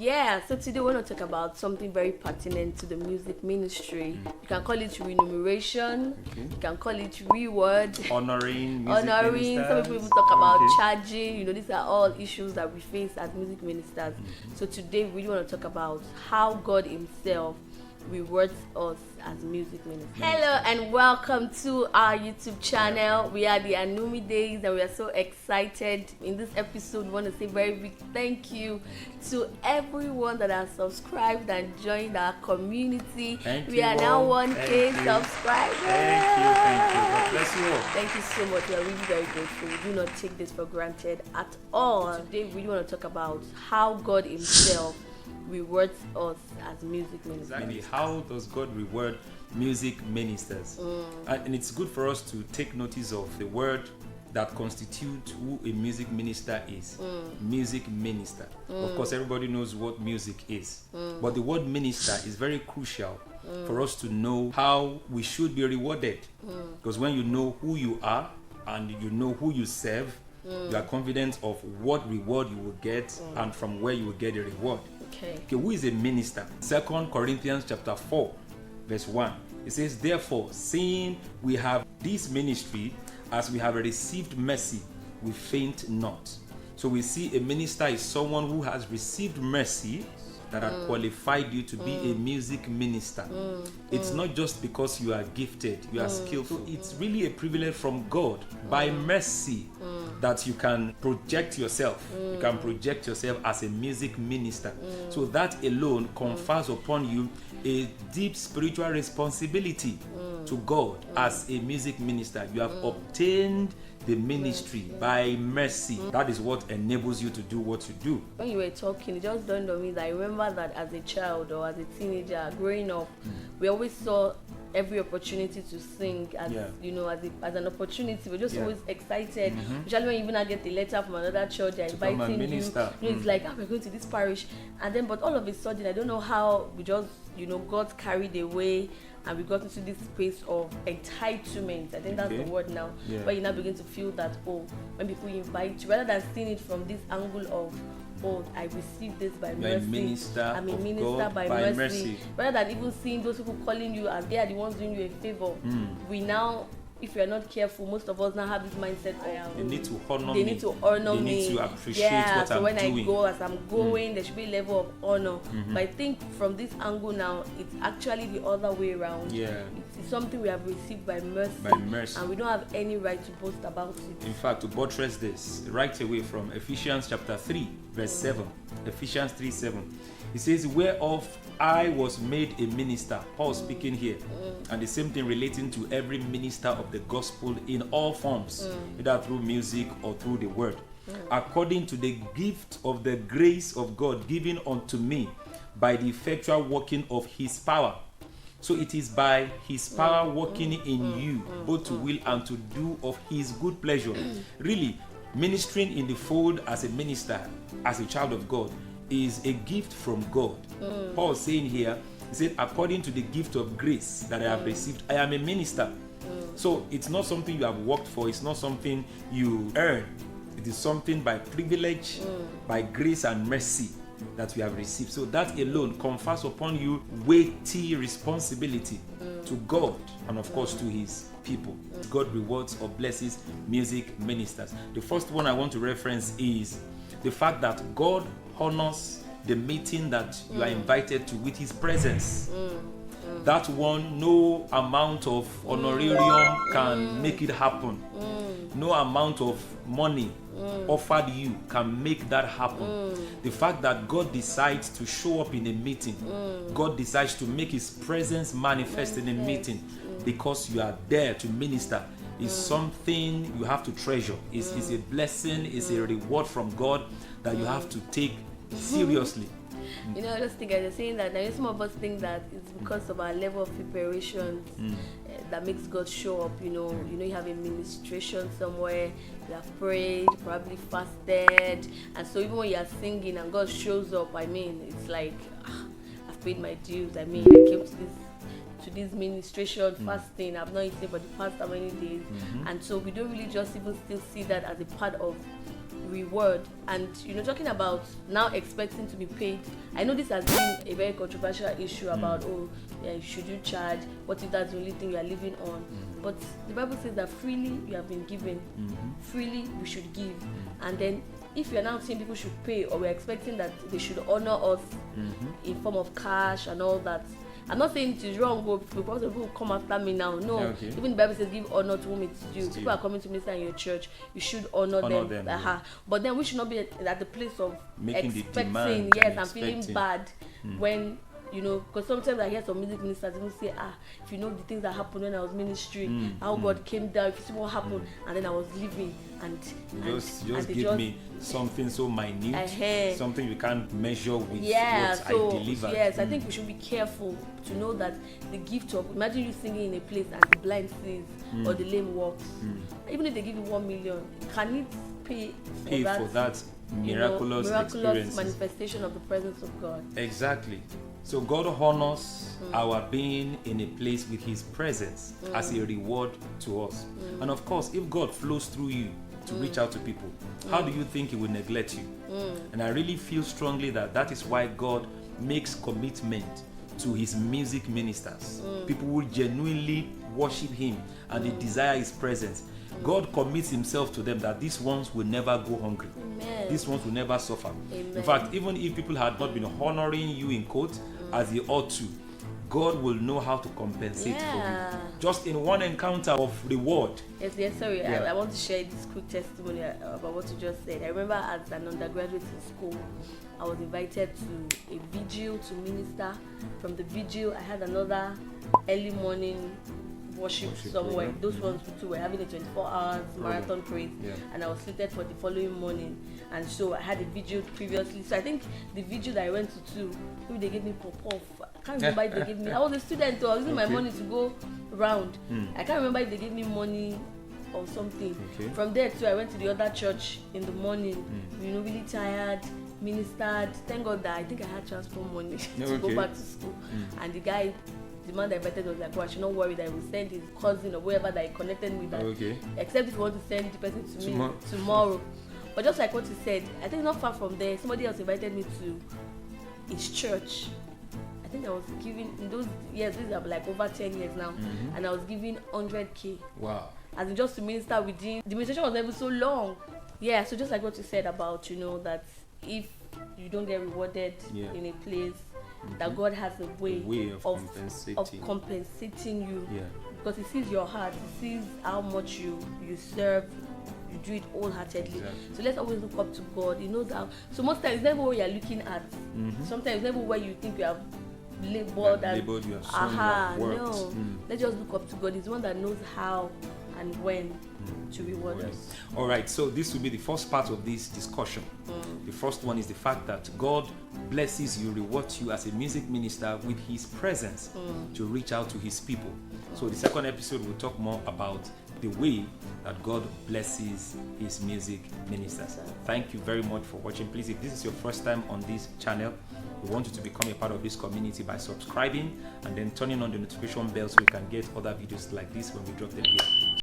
Yeah, so today we want to talk about something very pertinent to the music ministry. You can call it remuneration, you can call it reward, honoring music honoring. Some ministers. people even talk about charging. These are all issues that we face as music ministers. So today we really want to talk about how God Himself rewards us as music ministers. Hello and welcome to our YouTube channel. We are the Anumide and we are so excited. In this episode, we want to say very big thank you to everyone that has subscribed and joined our community. We are now 1K subscribers. Thank you. God bless you all. Thank you so much. We are really very grateful. We do not take this for granted at all. Today, we really want to talk about how God Himself rewards us as music ministers. Exactly. How does God reward music ministers? And it's good for us to take notice of the word that constitutes who a music minister is. Music minister. Of course, everybody knows what music is. But the word minister is very crucial for us to know how we should be rewarded. Because when you know who you are and you know who you serve, you are confident of what reward you will get and from where you will get the reward. Okay, who is a minister? 2 Corinthians chapter 4, verse 1. It says, therefore, seeing we have this ministry, as we have received mercy, we faint not. So we see a minister is someone who has received mercy that had qualified you to be a music minister. It's not just because you are gifted, you are skillful. It's really a privilege from God by mercy that you can project yourself. You can project yourself as a music minister. So that alone confers upon you a deep spiritual responsibility to God as a music minister. You have obtained the ministry by mercy. That is what enables you to do what you do. When you were talking, it just dawned on me that I remember that as a child or as a teenager growing up, we always saw every opportunity to sing as as an opportunity. We're just always excited. Especially when you even get a letter from another church, they're inviting you. It's like, we're going to this parish, and then but all of a sudden, I don't know how we just got carried away. And we got into this space of entitlement. I think that's the word now. Where you now begin to feel that, when people invite you, rather than seeing it from this angle of, I received this by mercy. I'm a minister by mercy. Rather than even seeing those people calling you as they are the ones doing you a favor, we now, if you're not careful, most of us now have this mindset of they need to honor me. They need to appreciate what I'm doing. So when I go, as I'm going, there should be a level of honor. But I think from this angle now, it's actually the other way around. It's something we have received by mercy. And we don't have any right to boast about it. In fact, to buttress this, right away from Ephesians chapter 3, verse 7. Ephesians 3:7. It says, whereof I was made a minister. Paul speaking here. And the same thing relating to every minister of the gospel in all forms, either through music or through the word. According to the gift of the grace of God given unto me by the effectual working of his power. So it is by his power working in you, both to will and to do of his good pleasure. Really, ministering in the fold as a minister, as a child of God, is a gift from God. Paul saying here, he said, according to the gift of grace that I have received, I am a minister. So it's not something you have worked for, it's not something you earn. It is something by privilege, by grace and mercy that we have received. So that alone confers upon you weighty responsibility to God and of course to his people. God rewards or blesses music ministers. The first one I want to reference is the fact that God honors the meeting that you are invited to with his presence. That one, no amount of honorarium can make it happen. No amount of money offered you can make that happen. The fact that God decides to show up in a meeting, God decides to make his presence manifest in a meeting because you are there to minister, is something you have to treasure. It's a blessing, it's a reward from God that you have to take seriously. I just think I was saying that now some of us think that it's because of our level of preparation that makes God show up. You have a ministration somewhere, you have prayed, probably fasted, and so even when you are singing and God shows up, it's like I've paid my dues. I came to this ministration fasting. I've not eaten for the past how many days, and so we don't really just even still see that as a part of reward. And talking about now expecting to be paid, I know this has been a very controversial issue about should you charge, what if that's the only thing you are living on? But the Bible says that freely you have been given, freely we should give. And then if you're now saying people should pay, or we're expecting that they should honor us in form of cash and all that, I'm not saying it is wrong, because people will come after me now. No, even the Bible says give honor to whom it's due. People are coming to minister in your church, you should honor them. But then we should not be at the place of making expecting, and feeling bad when, because sometimes I hear some music ministers even say, if you know the things that happened when I was ministry, how God came down, if you see what happened, and then I was living, and just give me something so minute, something you can't measure with what I delivered. Yes, I think we should be careful to know that the gift of, imagine you singing in a place and the blind sees or the lame walks. Even if they give you 1 million, can it pay for that miraculous manifestation of the presence of God? Exactly. So God honors our being in a place with His presence as a reward to us. And of course, if God flows through you to reach out to people, how do you think He will neglect you? And I really feel strongly that is why God makes commitment to His music ministers, people who genuinely worship Him and they desire His presence. God commits Himself to them that these ones will never go hungry. Amen. These ones will never suffer. Amen. In fact, even if people had not been honoring you in quote as they ought to, God will know how to compensate for you. Just in one encounter of reward. Sorry, I want to share this quick testimony about what you just said. I remember as an undergraduate in school, I was invited to a vigil to minister. From the vigil, I had another early morning worship somewhere. Program. Those ones too were having a 24 hours marathon praise, and I was slated for the following morning. And so I had a vigil previously. So I think the vigil that I went to, maybe they gave me pop-off. I can't remember if they gave me. I was a student, so I was using my money to go round. I can't remember if they gave me money or something. From there too, I went to the other church in the morning. Really tired, ministered. Thank God that I think I had transport money to go back to school. And the man that invited was like, I should not worry that he will send his cousin or whoever that he connected me with. Except if you want to send the person to me tomorrow. But just like what you said, I think not far from there, somebody else invited me to his church. I think I was giving, in those years, these are like over 10 years now, and I was giving 100K. Wow. As in just to minister within, the ministration was never so long. Yeah, so just like what you said about, that if you don't get rewarded in a place, that God has a way of compensating you. Because He sees your heart, He sees how much you serve, you do it wholeheartedly. So let's always look up to God. He knows how. So most times it's never what you're looking at. Sometimes it's never where you think you have labored you have no. Let's just look up to God. He's the one that knows how and when to reward us. All right, so this will be the first part of this discussion. The first one is the fact that God blesses you, rewards you as a music minister with His presence to reach out to His people. So the second episode will talk more about the way that God blesses His music ministers. Thank you very much for watching. Please, if this is your first time on this channel, we want you to become a part of this community by subscribing and then turning on the notification bell so you can get other videos like this when we drop them here.